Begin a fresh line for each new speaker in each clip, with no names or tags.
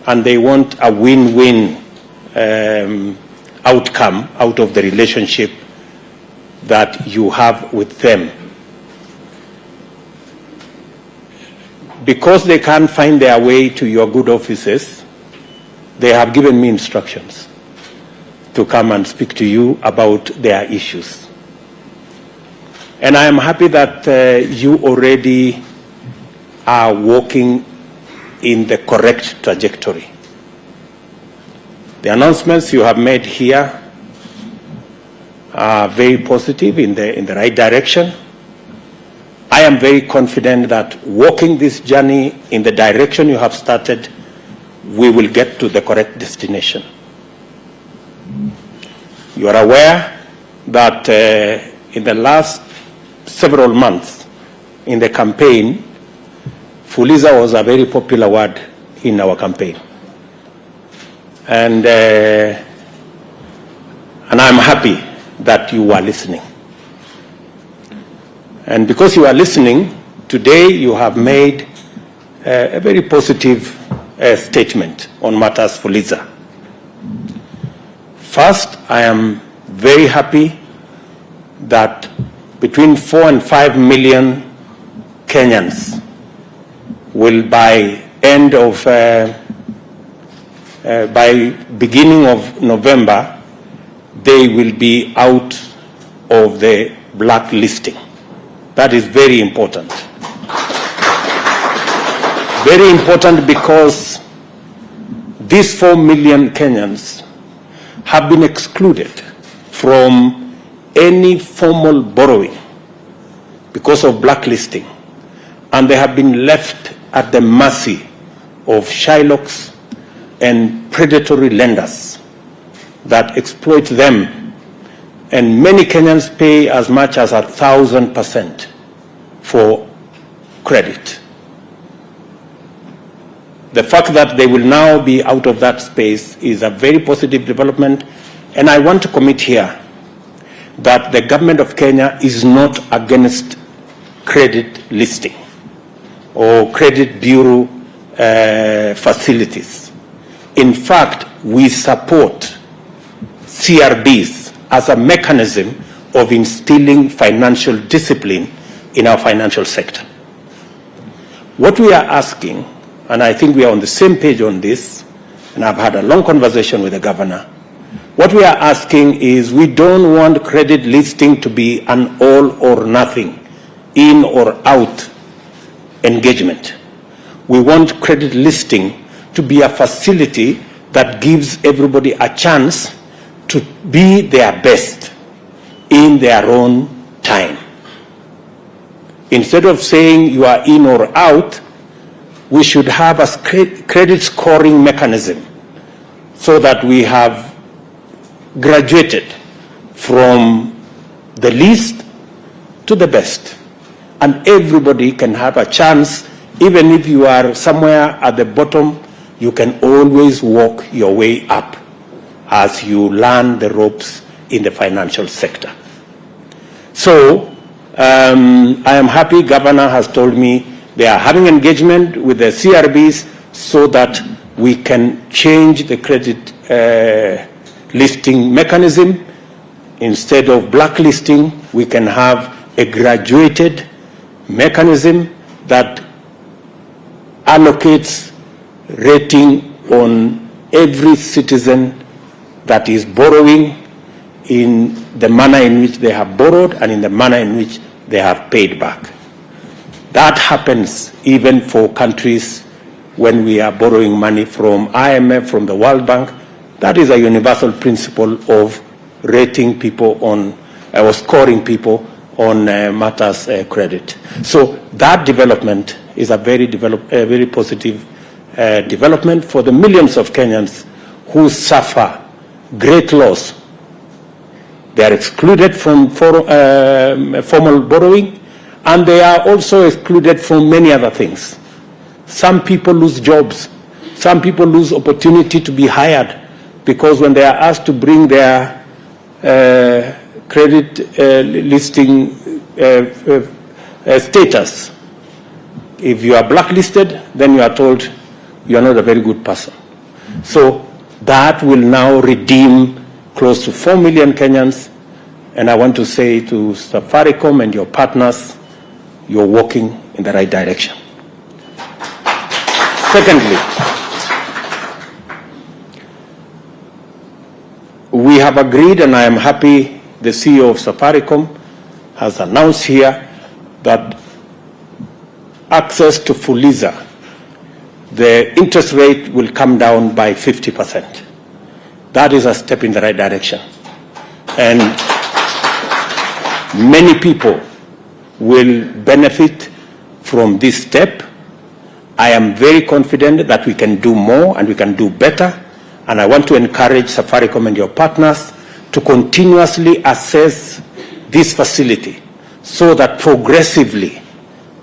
and they want a win-win outcome out of the relationship that you have with them. Because they can't find their way to your good offices, they have given me instructions to come and speak to you about their issues. And I am happy that you already are walking in the correct trajectory. The announcements you have made here are very positive in the right direction. I am very confident that walking this journey in the direction you have started, we will get to the correct destination. You are aware that in the last several months in the campaign, Fuliza was a very popular word in our campaign. And I'm happy that you are listening. And because you are listening, today you have made a very positive statement on matters Fuliza. First, I am very happy that between 4 and 5 million Kenyans will by beginning of November, they will be out of the blacklisting. That is very important. Very important because these 4 million Kenyans have been excluded from any formal borrowing because of blacklisting, and they have been left at the mercy of shylocks and predatory lenders that exploit them, and many Kenyans pay as much as 1,000% for credit. The fact that they will now be out of that space is a very positive development, and I want to commit here that the government of Kenya is not against credit listing or credit bureau facilities. In fact, we support CRBs as a mechanism of instilling financial discipline in our financial sector. What we are asking, and I think we are on the same page on this, and I've had a long conversation with the governor, what we are asking is we don't want credit listing to be an all or nothing, in or out engagement. We want credit listing to be a facility that gives everybody a chance to be their best in their own time. Instead of saying you are in or out, we should have a credit scoring mechanism so that we have graduated from the least to the best. And everybody can have a chance. Even if you are somewhere at the bottom, you can always walk your way up as you learn the ropes in the financial sector. So I am happy Governor has told me they are having engagement with the CRBs so that we can change the credit listing mechanism. Instead of blacklisting, we can have a graduated mechanism that allocates rating on every citizen that is borrowing in the manner in which they have borrowed and in the manner in which they have paid back. That happens even for countries when we are borrowing money from IMF, from the World Bank. That is a universal principle of rating people on, or scoring people on matters credit. So that development is a very positive development for the millions of Kenyans who suffer great loss. They are excluded from formal borrowing, and they are also excluded from many other things. Some people lose jobs. Some people lose opportunity to be hired because when they are asked to bring their credit listing status, if you are blacklisted, then you are told you are not a very good person. So that will now redeem close to 4 million Kenyans. And I want to say to Safaricom and your partners, you're walking in the right direction. Secondly, we have agreed, and I am happy the CEO of Safaricom has announced here that access to Fuliza, the interest rate will come down by 50%. That is a step in the right direction. And many people will benefit from this step. I am very confident that we can do more and we can do better. And I want to encourage Safaricom and your partners to continuously assess this facility so that progressively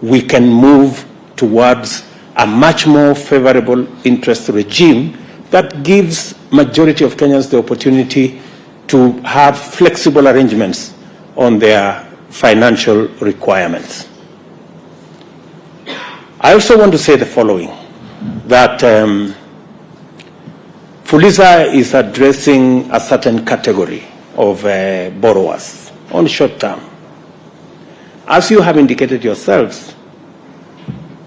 we can move towards a much more favorable interest regime that gives majority of Kenyans the opportunity to have flexible arrangements on their financial requirements. I also want to say the following, that Fuliza is addressing a certain category of borrowers on short term. As you have indicated yourselves,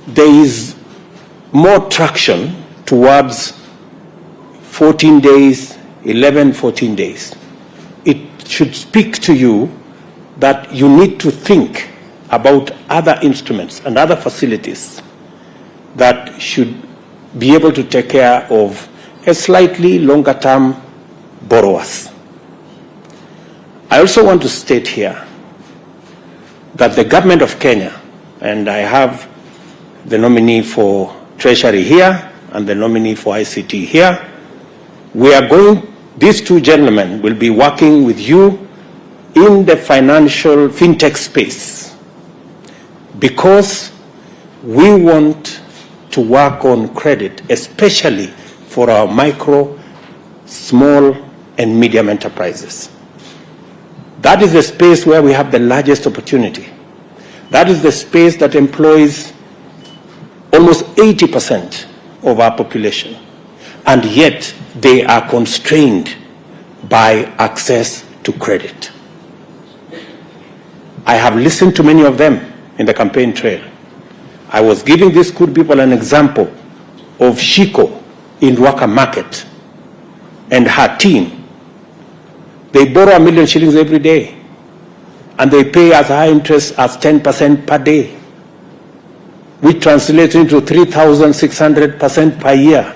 there is more traction towards 14 days, 11, 14 days. It should speak to you that you need to think about other instruments and other facilities that should be able to take care of a slightly longer term borrowers. I also want to state here that the government of Kenya, and I have the nominee for Treasury here and the nominee for ICT here, these two gentlemen will be working with you in the financial fintech space, because we want to work on credit, especially for our micro, small, and medium enterprises. That is the space where we have the largest opportunity. That is the space that employs almost 80% of our population, and yet they are constrained by access to credit. I have listened to many of them in the campaign trail. I was giving these good people an example of Shiko in Ruaka Market and her team. They borrow 1 million shillings every day, and they pay as high interest as 10% per day, which translates into 3,600% per year.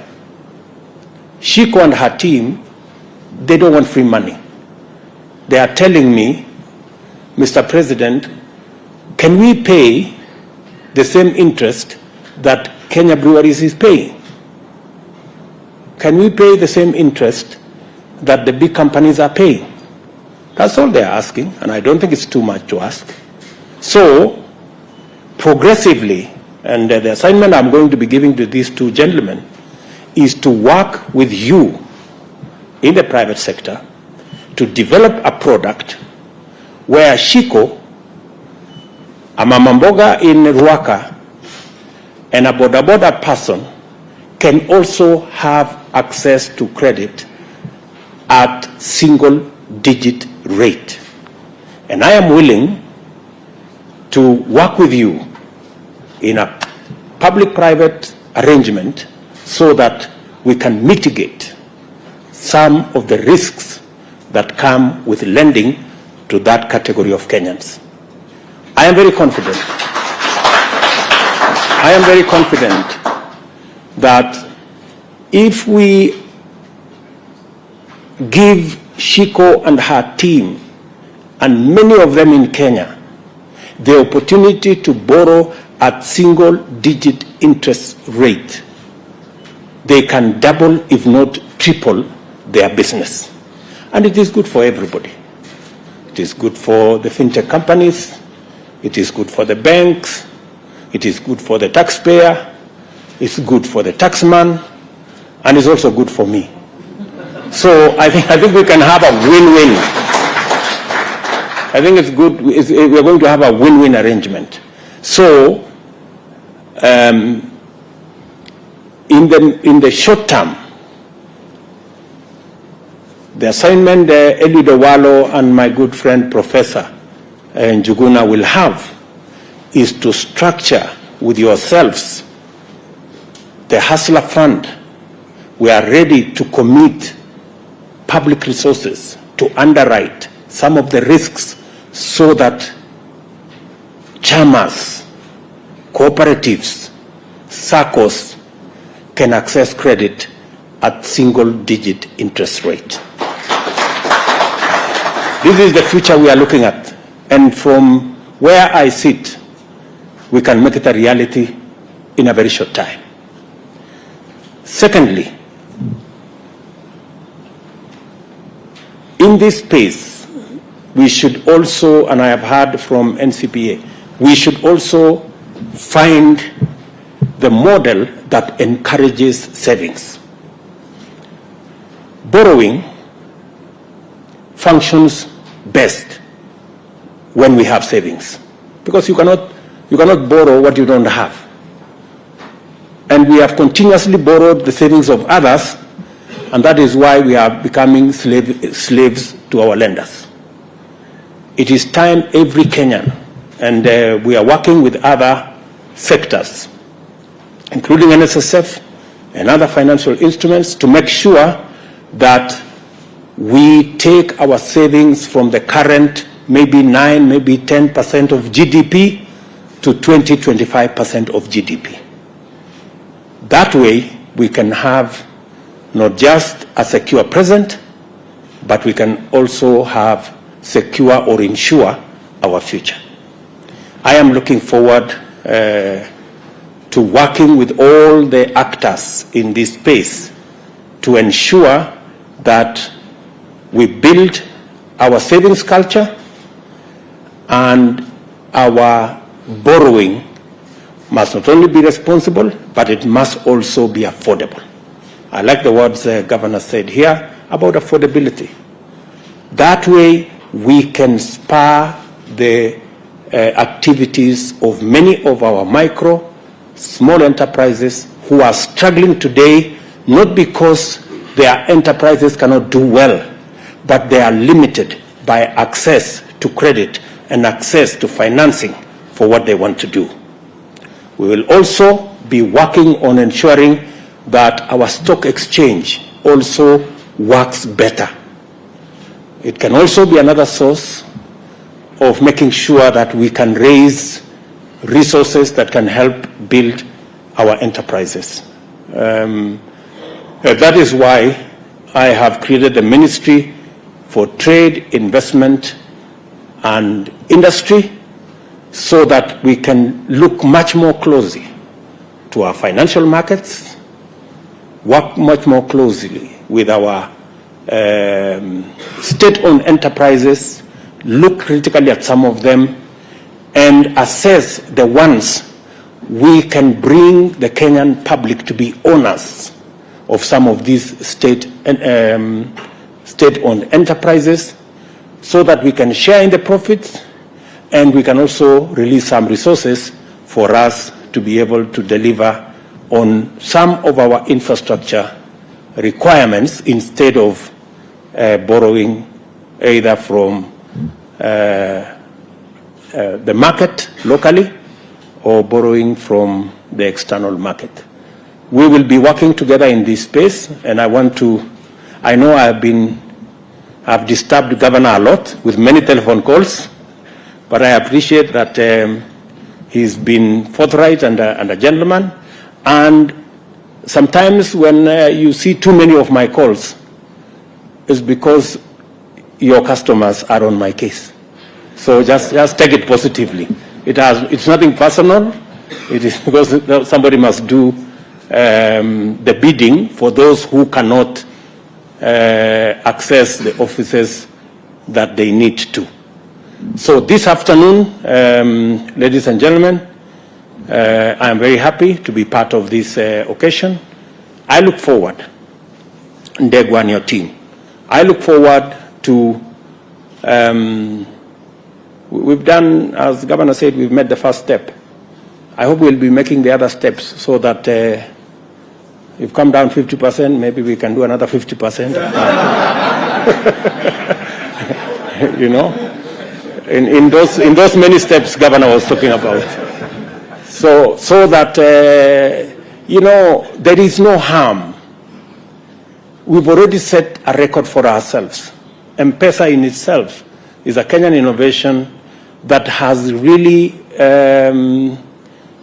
Shiko and her team, they don't want free money. They are telling me, Mr. President, can we pay the same interest that Kenya Breweries is paying? Can we pay the same interest that the big companies are paying? That's all they're asking, and I don't think it's too much to ask. So, progressively, and the assignment I'm going to be giving to these two gentlemen is to work with you in the private sector to develop a product where Shiko, a mama mboga in Ruaka, and a boda person can also have access to credit at single-digit rate. And I am willing to work with you in a public-private arrangement so that we can mitigate some of the risks that come with lending to that category of Kenyans. I am very confident. I am very confident that if we give Shiko and her team, and many of them in Kenya, the opportunity to borrow at single-digit interest rate, they can double, if not triple, their business. And it is good for everybody. It is good for the fintech companies, it is good for the banks, it is good for the taxpayer, it's good for the taxman, and it's also good for me. So I think we can have a win-win. I think it's good, we're going to have a win-win arrangement. So, in the short term, The assignment Eliud Owalo and my good friend Professor Njuguna will have is to structure with yourselves the Hustler Fund. We are ready to commit public resources to underwrite some of the risks so that chamas, cooperatives, SACCOs can access credit at single-digit interest rate. This is the future we are looking at, and from where I sit, we can make it a reality in a very short time. Secondly, in this space, we should also, and I have heard from NCBA, we should also find the model that encourages savings. Borrowing functions best when we have savings, because you cannot borrow what you don't have. And we have continuously borrowed the savings of others, and that is why we are becoming slaves to our lenders. It is time every Kenyan, and we are working with other sectors, including NSSF and other financial instruments, to make sure that we take our savings from the current maybe 9, maybe 10% of GDP to 20, 25% of GDP. That way, we can have not just a secure present, but we can also have secure or ensure our future. I am looking forward to working with all the actors in this space to ensure that we build our savings culture, and our borrowing must not only be responsible, but it must also be affordable. I like the words the Governor said here about affordability. That way we can spur the activities of many of our micro, small enterprises who are struggling today, not because their enterprises cannot do well, but they are limited by access to credit and access to financing for what they want to do. We will also be working on ensuring that our stock exchange also works better. It can also be another source of making sure that we can raise resources that can help build our enterprises. That is why I have created the Ministry for Trade, Investment and Industry, so that we can look much more closely to our financial markets, work much more closely with our state-owned enterprises, look critically at some of them, and assess the ones we can bring the Kenyan public to be owners of some of these state-owned enterprises, so that we can share in the profits, and we can also release some resources for us to be able to deliver on some of our infrastructure requirements, instead of borrowing either from the market locally or borrowing from the external market. We will be working together in this space, and I know I've disturbed the governor a lot with many telephone calls, but I appreciate that he's been forthright and a gentleman. And sometimes when you see too many of my calls, it's because your customers are on my case. So just take it positively. It's nothing personal. It is because somebody must do the bidding for those who cannot access the offices that they need to. So this afternoon, ladies and gentlemen, I am very happy to be part of this occasion. I look forward, Ndegwa and your team, I look forward to, we've done, as the Governor said, we've made the first step. I hope we'll be making the other steps, so that you've come down 50%, maybe we can do another 50%. You know, in those many steps Governor was talking about. So that, you know, there is no harm. We've already set a record for ourselves. M-Pesa in itself is a Kenyan innovation that has really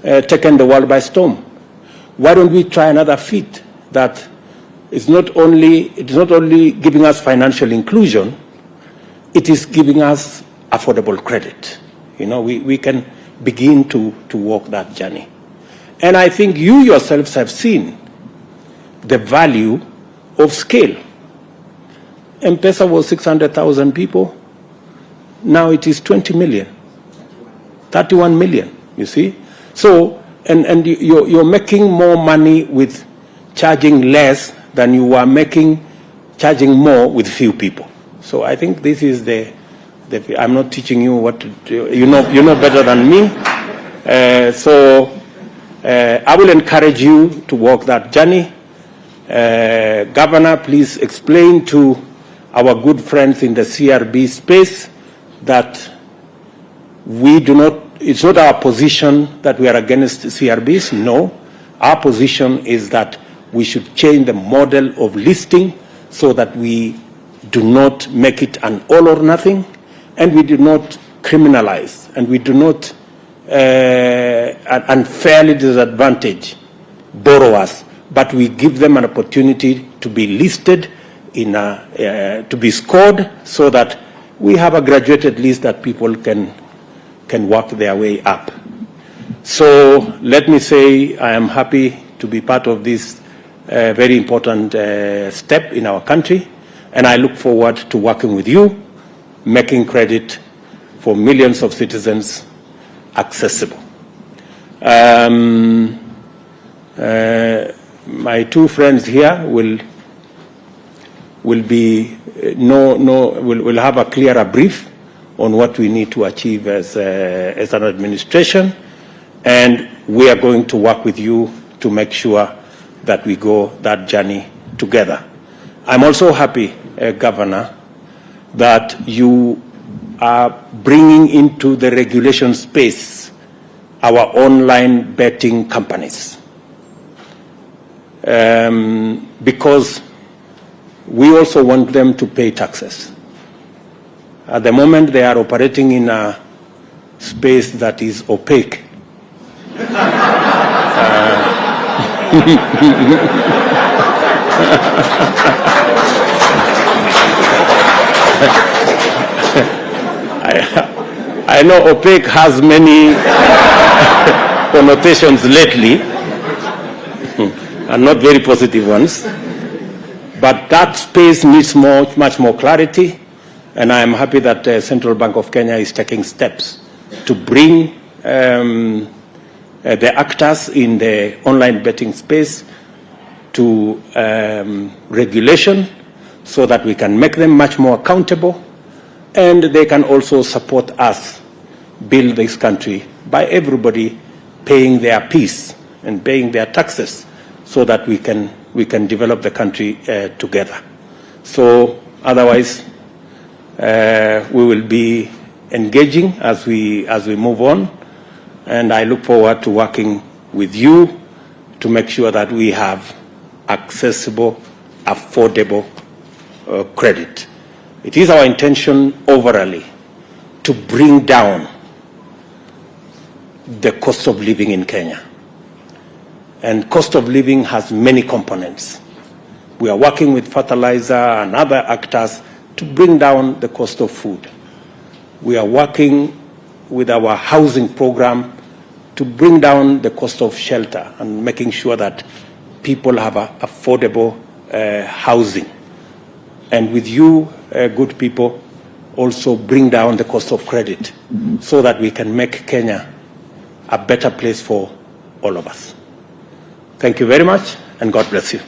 taken the world by storm. Why don't we try another feat that is not only giving us financial inclusion, it is giving us affordable credit. You know, we can begin to walk that journey. And I think you yourselves have seen the value of scale. M-Pesa was 600,000 people. Now it is 20 million, 31 million, you see? So, and you're making more money with charging less than you were charging more with few people. So I think this is I'm not teaching you what to do. You know better than me. I will encourage you to walk that journey. Governor, please explain to our good friends in the CRB space that it's not our position that we are against CRBs. No, our position is that we should change the model of listing so that we do not make it an all or nothing, and we do not criminalize, and we do not unfairly disadvantage borrowers, but we give them an opportunity to be listed to be scored, so that we have a graduated list that people can work their way up. So let me say I am happy to be part of this very important step in our country, and I look forward to working with you, making credit for millions of citizens accessible. My two friends here will have a clearer brief on what we need to achieve as an administration, and we are going to work with you to make sure that we go that journey together. I'm also happy, Governor, that you are bringing into the regulation space our online betting companies, because we also want them to pay taxes. At the moment, they are operating in a space that is opaque. I know opaque has many connotations lately, and not very positive ones. But that space needs much more clarity, and I am happy that the Central Bank of Kenya is taking steps to bring the actors in the online betting space to regulation, so that we can make them much more accountable, and they can also support us build this country by everybody paying their piece and paying their taxes, so that we can develop the country together. So otherwise, we will be engaging as we move on, and I look forward to working with you to make sure that we have accessible, affordable credit. It is our intention overall to bring down the cost of living in Kenya. And cost of living has many components. We are working with fertilizer and other actors to bring down the cost of food. We are working with our housing program to bring down the cost of shelter and making sure that people have affordable housing. And with you, good people, also bring down the cost of credit so that we can make Kenya a better place for all of us. Thank you very much, and God bless you.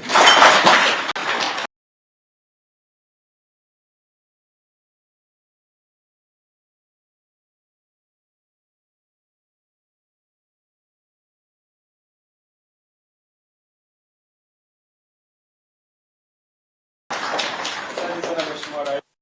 Mheshimiwa Rais.